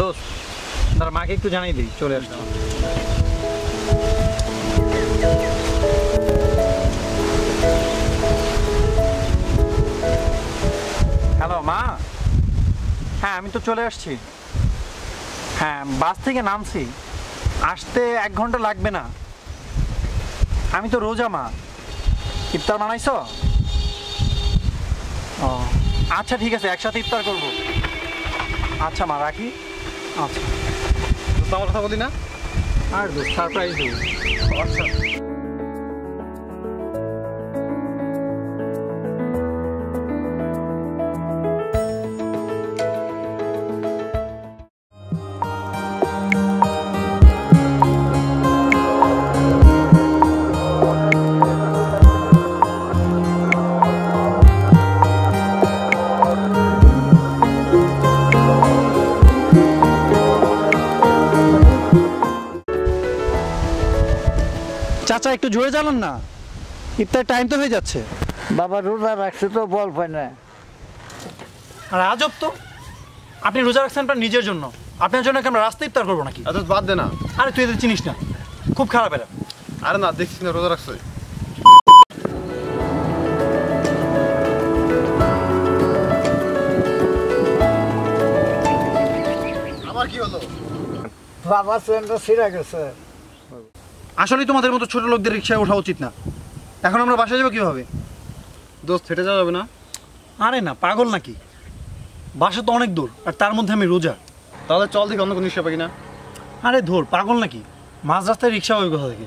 দোস্ত তার মাকে একটু জানাই দিই চলে আসলাম। হ্যালো মা, হ্যাঁ আমি তো চলে আসছি। হ্যাঁ বাস থেকে নামছি, আসতে 1 ঘন্টা লাগবে না। আমি তো রোজা মা, ইফতার বানাইছো? ও আচ্ছা ঠিক আছে, একসাথে ইফতার করব। আচ্ছা মা রাখি। আচ্ছা আমার কথা বলি না, আর দোস্ত সারপ্রাইজ দেবো। আচ্ছা চাচা একটু জোরে চালান না, ইফতার টাইম তো হয়ে যাচ্ছে। বাবা রোজা রাখছে তো বল পায় না। আর আজব তো, আপনি রোজা রাখছেন আপনার নিজের জন্য, আপনার জন্য কি আমরা রাস্তায় ইফতার করবো নাকি? আচ্ছা বাদ দে না। আরে তুই এদের চিনিস না, খুব খারাপ এরা। আরে না, দেখছিস না রোজা রাখছে। আমার কি হলো? বাবা চেনটা ছিঁড়ে গেছে। আসলে তোমাদের মতো ছোট লোকদের রিক্সায় ওঠা উচিত না। এখন আমরা বাসায় যাবো কিভাবে? দোস্ত হেঁটে যাওয়া যাবে না? আরে না, পাগল নাকি? বাসা তো অনেক দূর, আর তার মধ্যে আমি রোজা। তাহলে চল দেখি অন্য কোনো রিক্সা পাই কিনা। আরে ধর, পাগল নাকি? মাঝ রাস্তায় রিক্সা ওই কোথা থেকে?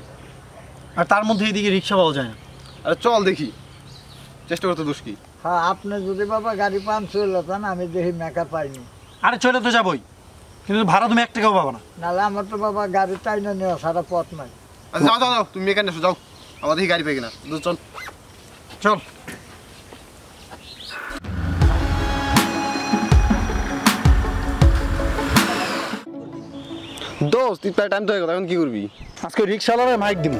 আর তার মধ্যে এইদিকে রিক্সা পাওয়া যায় না। আরে চল দেখি, চেষ্টা করতে দোষ কি? হ্যাঁ আপনি যদি বাবা গাড়ি পান চলে যান, আমি দেখি মেকা পাইনি। আরে চলে তো যাবোই, কিন্তু ভাড়া তুমি 1 টাকাও পাবো না। নাহলে আমার তো বাবা গাড়ি তাই না নেওয়া সারা পথ নাই। আচ্ছা যাও যাও যাও, তুমি এখানে এসো, যাও আমার দেখি গাড়ি পাই কিনা। দোস্ত চল চল। দোস্ত ইফতার টাইম তো হয়ে গেল, এখন কি করবি? আজকে রিক্সাওয়ালার মাইক দিব।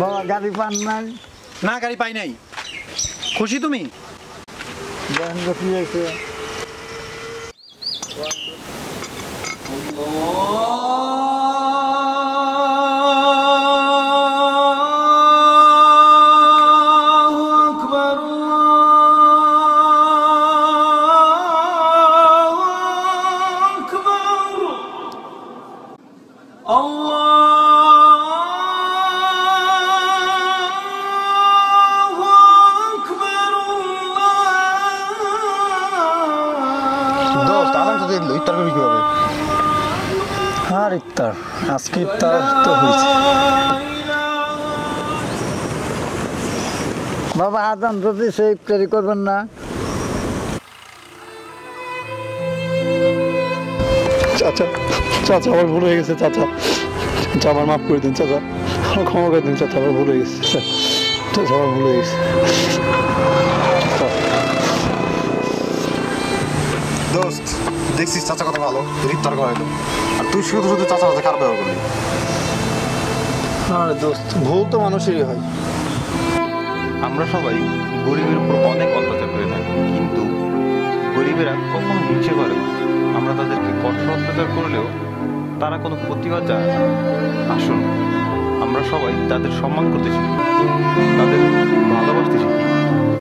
বাবা গাড়ি পান নাই? না গাড়ি পাই নাই। খুশি তুমি? বন্ধ কি হয়েছে? দোস্ত আরাম তো দেখলো, ইফতার করবি কিভাবে? আর ইফতার, আজকে ইফতার তো হয়েছে। বাবা আদান যদি সে ইফতারি করবেন না? চাচা চাচা আমার ভুল হয়ে গেছে, চাচা চাচা আমার মাফ করে দিন, চাচা আমার ক্ষমা করে দিন, চাচা আমার ভুল হয়ে গেছে, চাচা আমার ভুল হয়ে গেছে। দোস্ত দেখছিস চাচা কত ভালো, তোর ইফতার করাইলো, আর তুই শুধু শুধু চাচার সাথে খারাপ ব্যবহার করলি। আরে দোস্ত, ভুল তো মানুষেরই হয়। আমরা সবাই গরিবের উপর অনেক অত্যাচার করে থাকি, কিন্তু গরিবেরা কখনো হিংসে করে না। আমরা তাদেরকে কঠোর অত্যাচার করলেও তারা কোনো প্রতিবাদ জানায় না। আসুন আমরা সবাই তাদের সম্মান করতে শিখি, তাদের ভালোবাসতে শিখি।